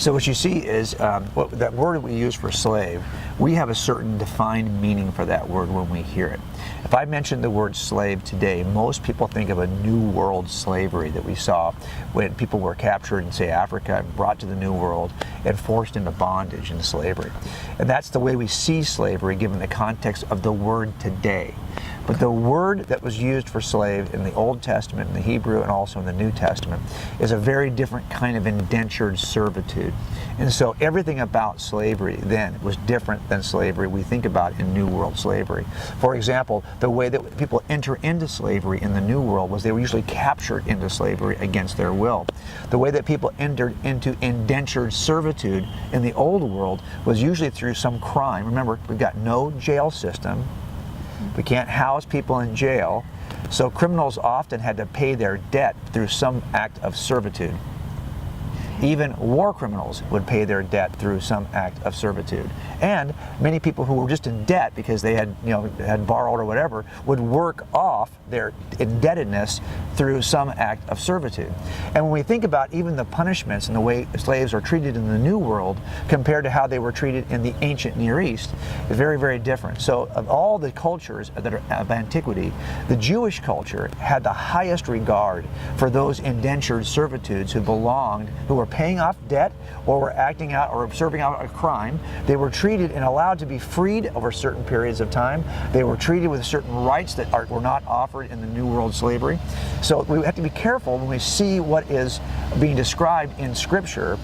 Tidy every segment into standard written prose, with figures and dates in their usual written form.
So what you see is that word we use for slave, we have a certain defined meaning for that word when we hear it. If I mention the word slave today, most people think of a New World slavery that we saw when people were captured in, say, Africa and brought to the New World and forced into bondage and slavery. And that's the way we see slavery given the context of the word today. But the word that was used for slave in the Old Testament, in the Hebrew, and also in the New Testament is a very different kind of indentured servitude. And so everything about slavery then was different than slavery we think about in New World slavery. For example, the way that people enter into slavery in the New World was they were usually captured into slavery against their will. The way that people entered into indentured servitude in the Old World was usually through some crime. Remember, we've got no jail system. We can't house people in jail, so criminals often had to pay their debt through some act of servitude. Even war criminals would pay their debt through some act of servitude. And many people who were just in debt because they had borrowed or whatever would work off their indebtedness through some act of servitude. And when we think about even the punishments and the way slaves are treated in the New World compared to how they were treated in the ancient Near East, is very, very different. So of all the cultures that are of antiquity, the Jewish culture had the highest regard for those indentured servitudes who were paying off debt or were acting out or serving out a crime. They were treated and allowed to be freed over certain periods of time. They were treated with certain rights that were not offered in the New World slavery. So we have to be careful when we see what is being described in Scripture,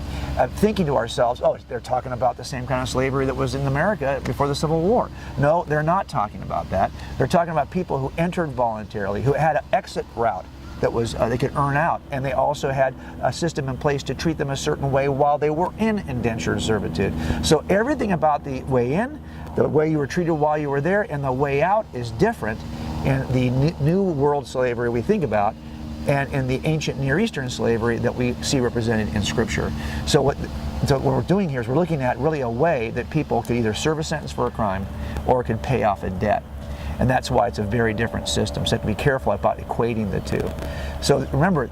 thinking to ourselves, oh, they're talking about the same kind of slavery that was in America before the Civil War. No, they're not talking about that. They're talking about people who entered voluntarily, who had an exit route that was they could earn out, and they also had a system in place to treat them a certain way while they were in indentured servitude. So everything about the way in, the way you were treated while you were there, and the way out is different in the New World slavery we think about and in the ancient Near Eastern slavery that we see represented in Scripture. So what we're doing here is we're looking at really a way that people could either serve a sentence for a crime or could pay off a debt. And that's why it's a very different system. So you have to be careful about equating the two. So remember,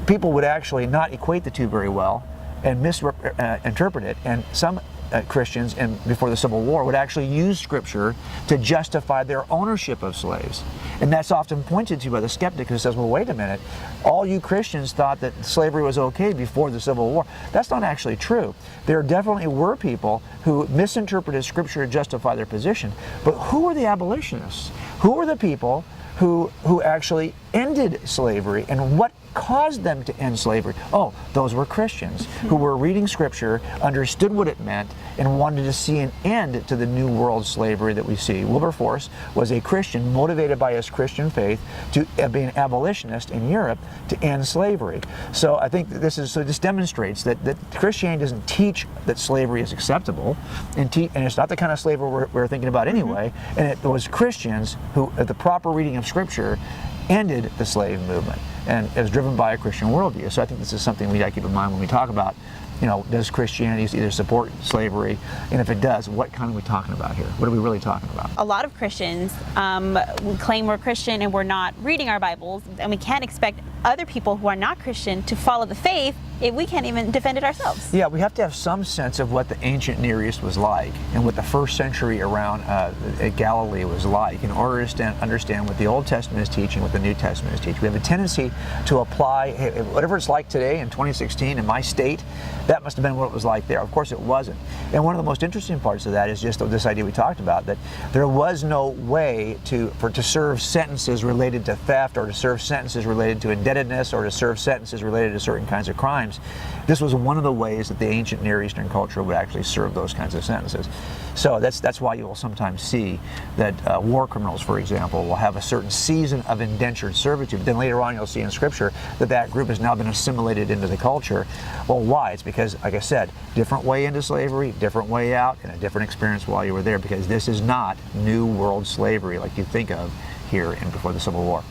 people would actually not equate the two very well and misinterpret it. And some Christians before the Civil War would actually use Scripture to justify their ownership of slaves. And that's often pointed to by the skeptic who says, well, wait a minute, all you Christians thought that slavery was okay before the Civil War. That's not actually true. There definitely were people who misinterpreted Scripture to justify their position. But who were the abolitionists? Who were the people who actually ended slavery, and what caused them to end slavery? Oh, those were Christians who were reading Scripture, understood what it meant, and wanted to see an end to the New World slavery that we see. Wilberforce was a Christian motivated by his Christian faith to be an abolitionist in Europe to end slavery. So I think this demonstrates that Christianity doesn't teach that slavery is acceptable, and it's not the kind of slavery we're thinking about anyway. And it was Christians who, at the proper reading of Scripture, ended the slave movement, and it was driven by a Christian worldview. So I think this is something we got to keep in mind when we talk about, does Christianity either support slavery, and if it does, what kind are we talking about here? What are we really talking about? A lot of Christians claim we're Christian and we're not reading our Bibles, and we can't expect other people who are not Christian to follow the faith if we can't even defend it ourselves. Yeah, we have to have some sense of what the ancient Near East was like and what the first century around Galilee was like in order to understand what the Old Testament is teaching, what the New Testament is teaching. We have a tendency to apply, hey, whatever it's like today in 2016 in my state, that must have been what it was like there. Of course it wasn't. And one of the most interesting parts of that is just this idea we talked about, that there was no way to serve sentences related to theft, or to serve sentences related to indebtedness, or to serve sentences related to certain kinds of crimes. This was one of the ways that the ancient Near Eastern culture would actually serve those kinds of sentences. So that's why you will sometimes see that war criminals, for example, will have a certain season of indentured servitude. Then later on you'll see in Scripture that group has now been assimilated into the culture. Well, why? It's because, like I said, different way into slavery, different way out, and a different experience while you were there, because this is not New World slavery like you think of here and before the Civil War.